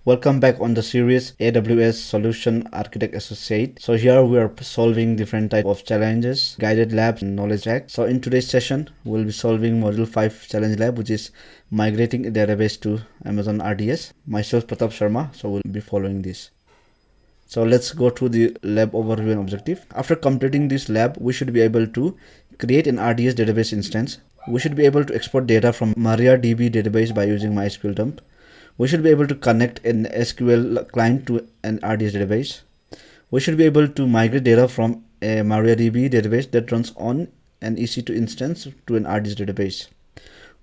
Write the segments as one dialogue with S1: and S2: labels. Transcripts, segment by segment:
S1: Welcome back on the series AWS Solution Architect Associate. So here we are solving different type of challenges, guided labs and knowledge hack. So in today's session, we'll be solving module 5 challenge lab, which is migrating a database to Amazon RDS. Myself Pratap Sharma, so we'll be following this. So let's go to the lab overview and objective. After completing this lab, we should be able to create an RDS database instance. We should be able to export data from MariaDB database by using mysqldump. We should be able to connect an SQL client to an RDS database. We should be able to migrate data from a MariaDB database that runs on an EC2 instance to an RDS database.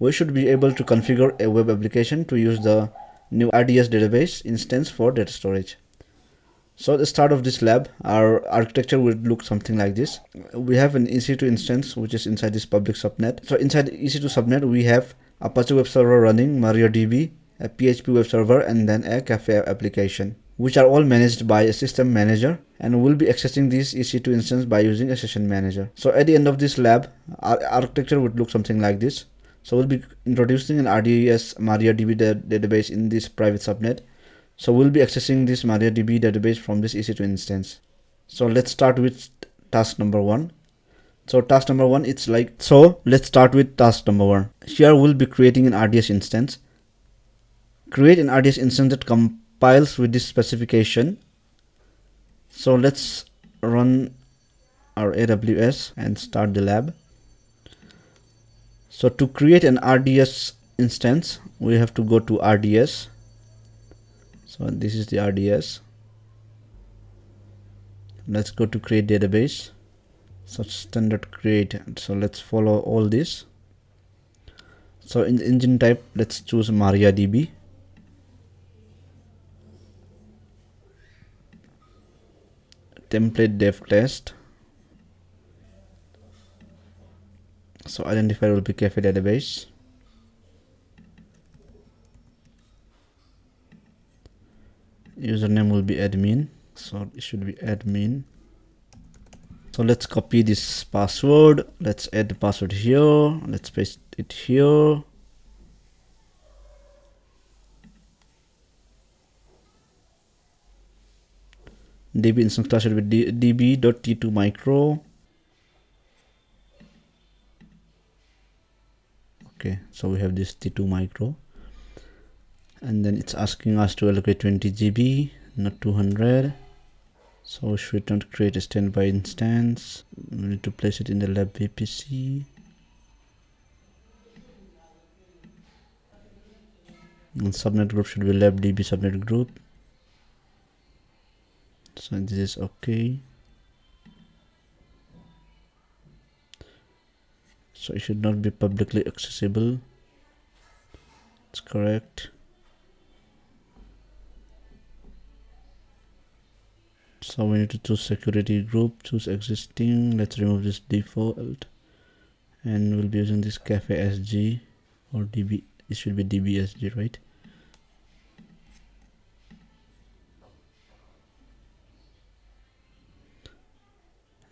S1: We should be able to configure a web application to use the new RDS database instance for data storage. So at the start of this lab, our architecture would look something like this. We have an EC2 instance which is inside this public subnet. So inside the EC2 subnet, we have Apache web server running MariaDB, a PHP web server, and then a cafe application, which are all managed by a system manager, and we'll be accessing this EC2 instance by using a session manager. So at the end of this lab, our architecture would look something like this. So we'll be introducing an RDS MariaDB database in this private subnet. So we'll be accessing this MariaDB database from this EC2 instance. So let's start with task number 1. So task number 1, let's start with task number 1. Here we'll be creating an RDS instance. Create an RDS instance that compiles with this specification. So let's run our AWS and start the lab. So to create an RDS instance, we have to go to RDS. So this is the RDS. Let's go to create database. So standard create. So let's follow all this. So in the engine type, let's choose MariaDB. Template dev test. So identifier will be cafe database. Username will be admin. So it should be admin. So let's copy this password. Let's add the password here. Let's paste it here. DB instance class should be db.t2micro. Okay, so we have this t2 micro, and then it's asking us to allocate 20 GB, not 200. So we should not create a standby instance. We need to place it in the lab VPC. And subnet group should be lab DB subnet group. So this is okay. So it should not be publicly accessible. It's correct. So we need to choose security group, choose existing. Let's remove this default, and we'll be using this cafe SG or DB. It should be DBSG, right?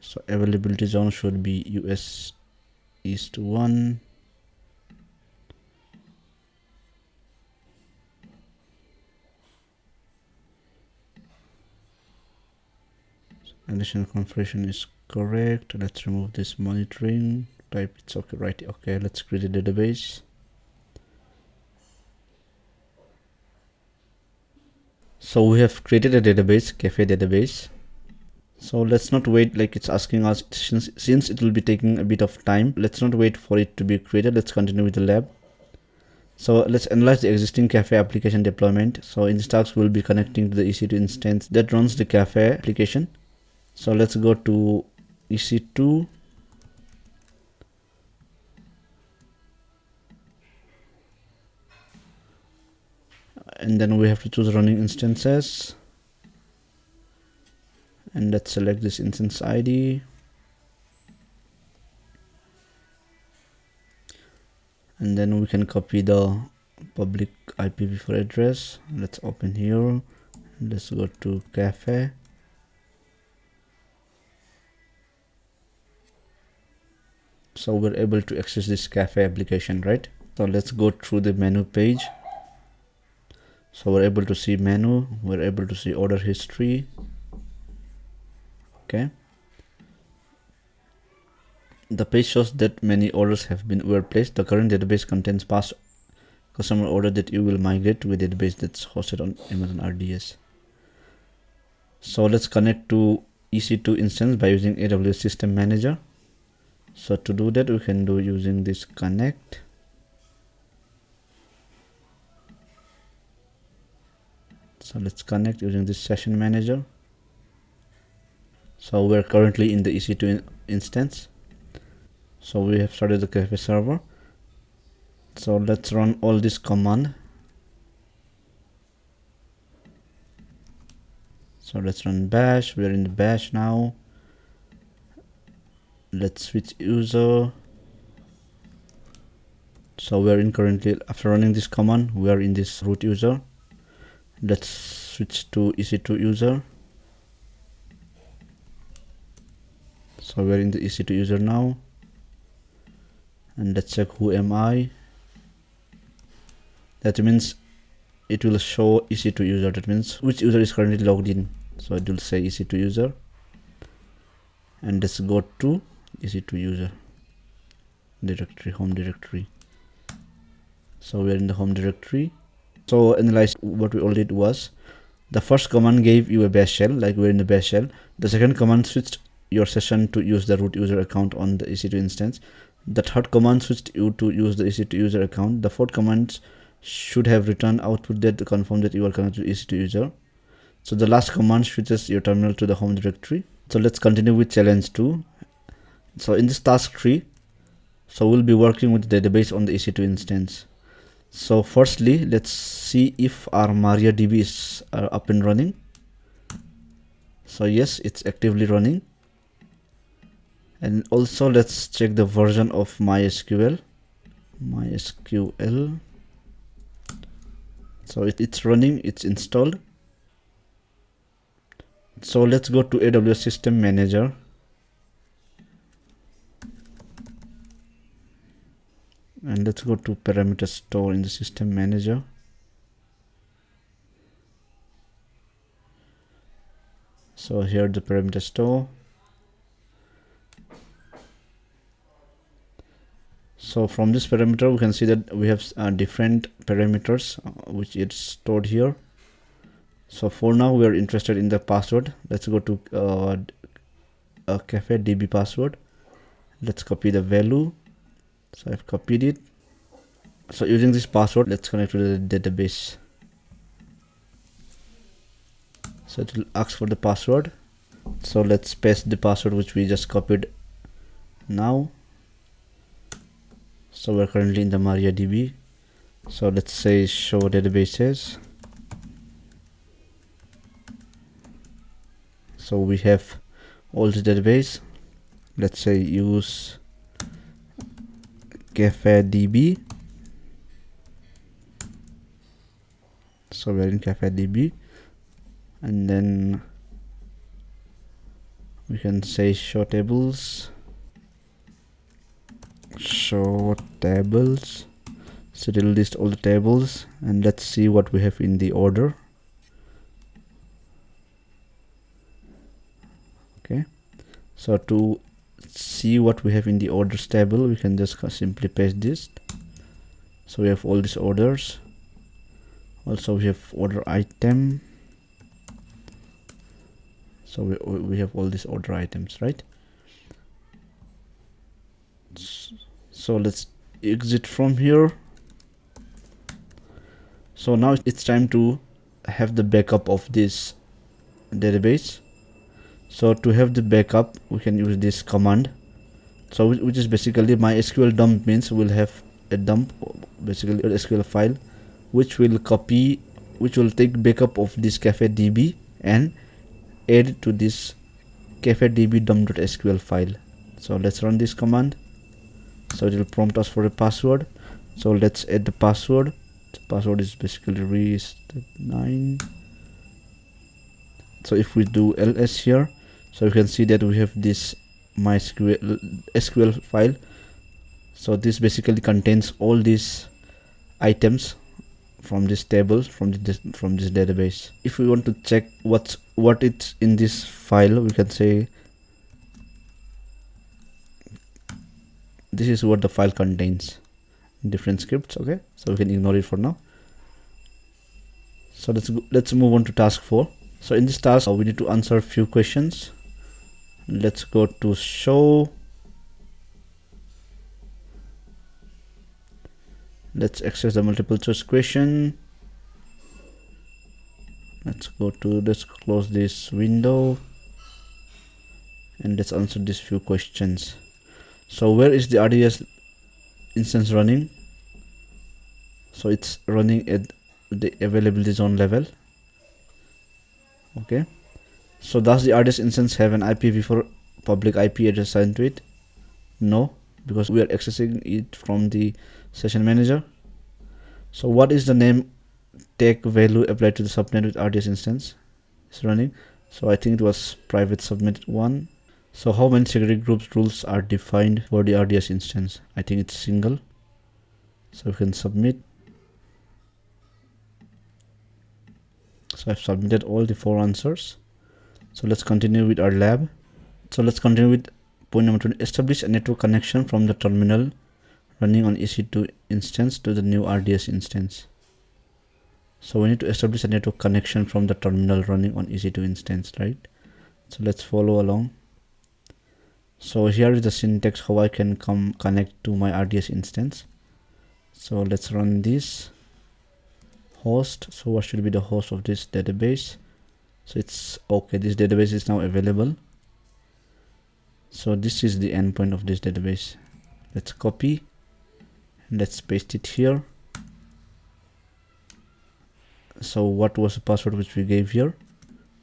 S1: So availability zone should be US East 1. Additional configuration is correct. Let's remove this monitoring type. It's okay, right? Okay, let's create a database. So we have created a database, cafe database. So let's not wait, like it's asking us, since it will be taking a bit of time, let's not wait for it to be created. Let's continue with the lab. So let's analyze the existing cafe application deployment. So in this task, we'll be connecting to the EC2 instance that runs the cafe application. So let's go to EC2. And then we have to choose running instances. And let's select this instance ID. And then we can copy the public IPv4 address. Let's open here. Let's go to cafe. So we're able to access this cafe application, right? So let's go through the menu page. So we're able to see menu, we're able to see order history. Okay, the page shows that many orders were placed. The current database contains past customer order that you will migrate to a database that's hosted on Amazon RDS. So let's connect to EC2 instance by using AWS System Manager. So to do that, we can do using this connect. So let's connect using this session manager. So we're currently in the EC2 instance. So we have started the Cafe server. So let's run all this command. So let's run bash. We're in the bash now. Let's switch user. So we're in currently, after running this command, we are in this root user. Let's switch to EC2 user. So we're in the EC2 user now. And let's check who am I. That means it will show EC2 user. That means which user is currently logged in. So it will say EC2 user. And let's go to EC2 user directory, home directory. So we're in the home directory. So analyze what we already did was, the first command gave you a bash shell, like we're in the bash shell. The second command switched your session to use the root user account on the EC2 instance. The third command switched you to use the EC2 user account. The fourth command should have returned output that confirm that you are connected to EC2 user. So the last command switches your terminal to the home directory. So let's continue with challenge 2. So in this task 3, so we'll be working with the database on the EC2 instance. So firstly, let's see if our MariaDB is up and running. So yes, it's actively running. And also let's check the version of MySQL. So it's running, it's installed. So let's go to AWS System Manager. And let's go to parameter store in the System Manager. So here the parameter store. So from this parameter we can see that we have different parameters which is stored here. So for now we are interested in the password. Let's go to a cafe db password. Let's copy the value. So I've copied it. So using this password, let's connect to the database. So it will ask for the password. So let's paste the password which we just copied now. So we're currently in the MariaDB. So let's say show databases. So we have all the database. Let's say use CafeDB. So we're in CafeDB, and then we can say show tables. So it will list all the tables, and let's see what we have in the order. Okay, so to see what we have in the orders table, we can just simply paste this. So we have all these orders. Also we have order item. So we have all these order items, right? So let's exit from here. So now it's time to have the backup of this database. So to have the backup, we can use this command. So which is basically mysqldump, means we'll have a dump, basically a SQL file, which will take backup of this CafeDB and add to this CafeDB dump.sql file. So let's run this command. So it will prompt us for a password. So let's add the password. The password is basically rest9. So if we do ls here, so you can see that we have this MySQL SQL file. So this basically contains all these items from this table, from this database. If we want to check what it's in this file, we can say this is what the file contains, different scripts. Okay, so we can ignore it for now. So let's move on to task 4. So in this task, we need to answer a few questions. Let's go to show. Let's access the multiple choice question. Let's close this window and let's answer these few questions. So where is the RDS instance running? So it's running at the availability zone level. Okay, so does the RDS instance have an IPv4 public IP address assigned to it? No, because we are accessing it from the session manager. So what is the name tag value applied to the subnet with RDS instance is running? So I think it was private subnet 1. So how many security groups rules are defined for the RDS instance? I think it's single. So we can submit. So I've submitted all the 4 answers. So let's continue with our lab. So let's continue with point number 2. Establish a network connection from the terminal running on EC2 instance to the new RDS instance. So we need to establish a network connection from the terminal running on EC2 instance, right? So let's follow along. So here is the syntax how I can connect to my RDS instance. So let's run this host. So what should be the host of this database? So it's okay, this database is now available. So this is the endpoint of this database. Let's copy and let's paste it here. So what was the password which we gave here?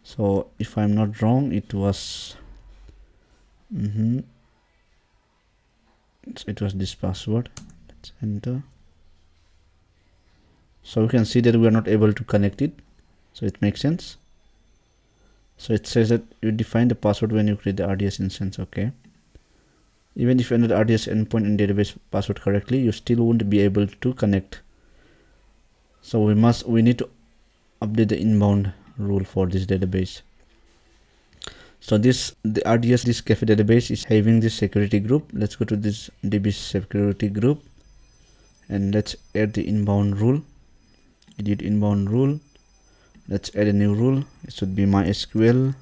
S1: So if I'm not wrong, it was it was this password. Let's enter. So we can see that we are not able to connect it. So it makes sense. So it says that you define the password when you create the RDS instance. Okay, even if you enter the RDS endpoint and database password correctly, you still won't be able to connect. So we need to update the inbound rule for this database. So the RDS this cafe database is having this security group. Let's go to this DB security group and let's add the inbound rule. Edit inbound rule. Let's add a new rule. It should be MySQL.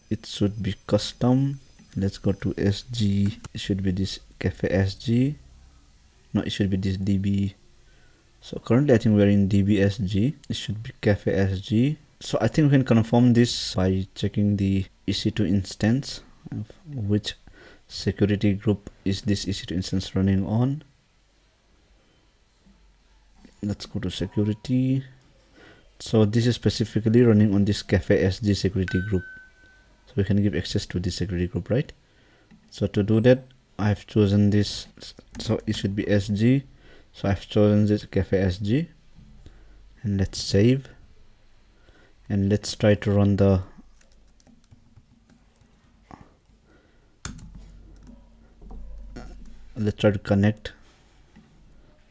S1: It should be custom. Let's go to SG. It should be this cafe SG. No, it should be this DB. So currently I think we're in DBSG. It should be cafe SG. So I think we can confirm this by checking the EC2 instance. Which security group is this EC2 instance running on? Let's go to security. So this is specifically running on this cafe SG security group. So we can give access to this security group, right? So to do that, I've chosen this. So it should be SG. So I've chosen this cafe SG and let's save and let's try to run the let's try to connect.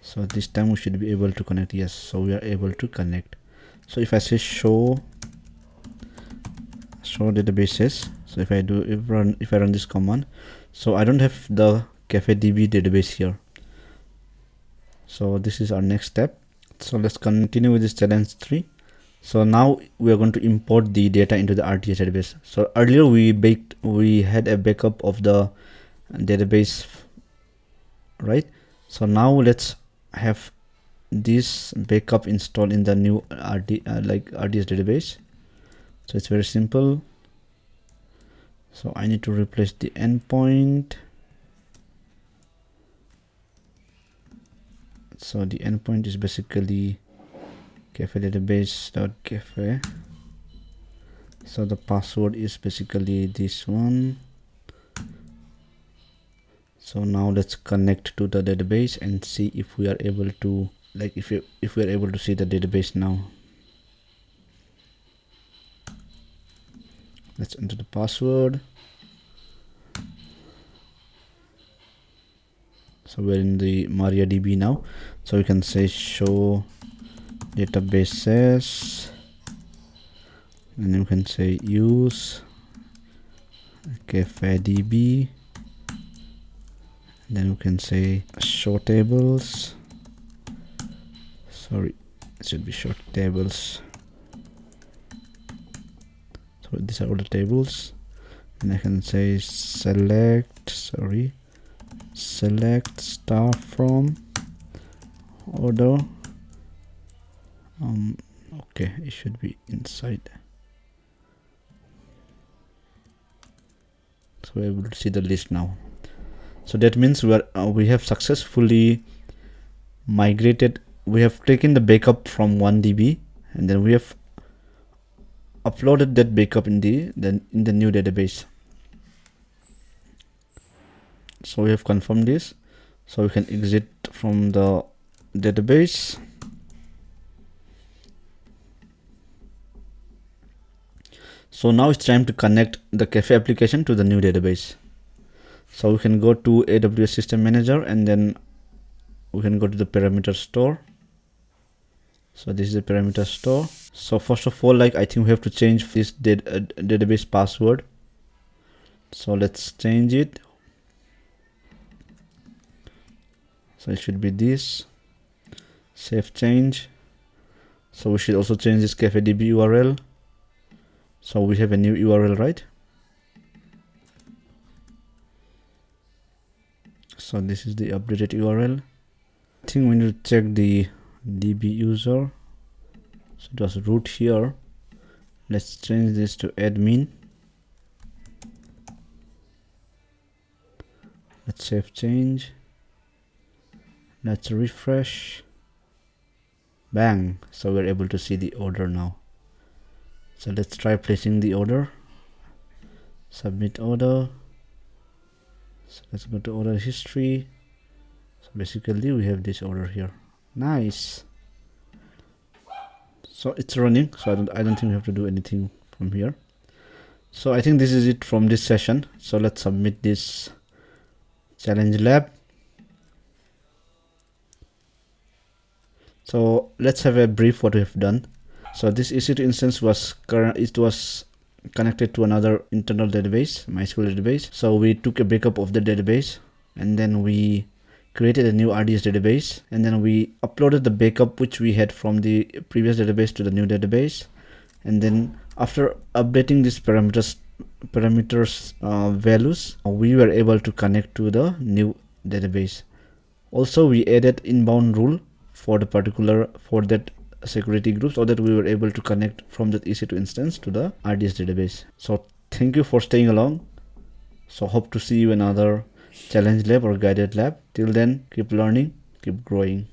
S1: So this time we should be able to connect. Yes, so we are able to connect. So if I say show databases, so if I run this command, so I don't have the cafe DB database here. So this is our next step. So let's continue with this challenge 3. So now we are going to import the data into the RDS database. So earlier we had a backup of the database, right? So now let's have this backup installed in the new RDS database. So it's very simple. So I need to replace the endpoint. So the endpoint is basically cafe database.cafe. So the password is basically this one. So now let's connect to the database and see if we are able to if we are able to see the database now. Let's enter the password. So we're in the MariaDB now. So we can say show databases, and you can say use CafeDB. Then we can say show tables. Sorry, it should be show tables. So these are all the tables, and I can say select star from order. Okay, it should be inside. So we're able to see the list now. So that means we have successfully migrated. We have taken the backup from 1DB, and then we have uploaded that backup in the new database. So we have confirmed this. So we can exit from the database. So now it's time to connect the Cafe application to the new database. So we can go to AWS System Manager, and then we can go to the parameter store. So this is the parameter store. So first of all, I think we have to change this database password. So let's change it. So it should be this. Save change. So we should also change this CafeDB URL. So we have a new URL, right? So this is the updated URL. I think we need to check the DB user. So it was root here. Let's change this to admin. Let's save change. Let's refresh. Bang! So we're able to see the order now. So let's try placing the order. Submit order. So let's go to order history. So basically we have this order here. Nice. So it's running. So I don't think we have to do anything from here. So I think this is it from this session. So let's submit this challenge lab. So let's have a brief what we have done. So this EC2 instance was connected to another internal database, MySQL database. So we took a backup of the database, and then we created a new RDS database, and then we uploaded the backup which we had from the previous database to the new database. And then after updating these parameters values, we were able to connect to the new database. Also, we added inbound rule for that security group, so that we were able to connect from that EC2 instance to the RDS database. So thank you for staying along. So hope to see you in another challenge lab or guided lab. Till then, keep learning, keep growing.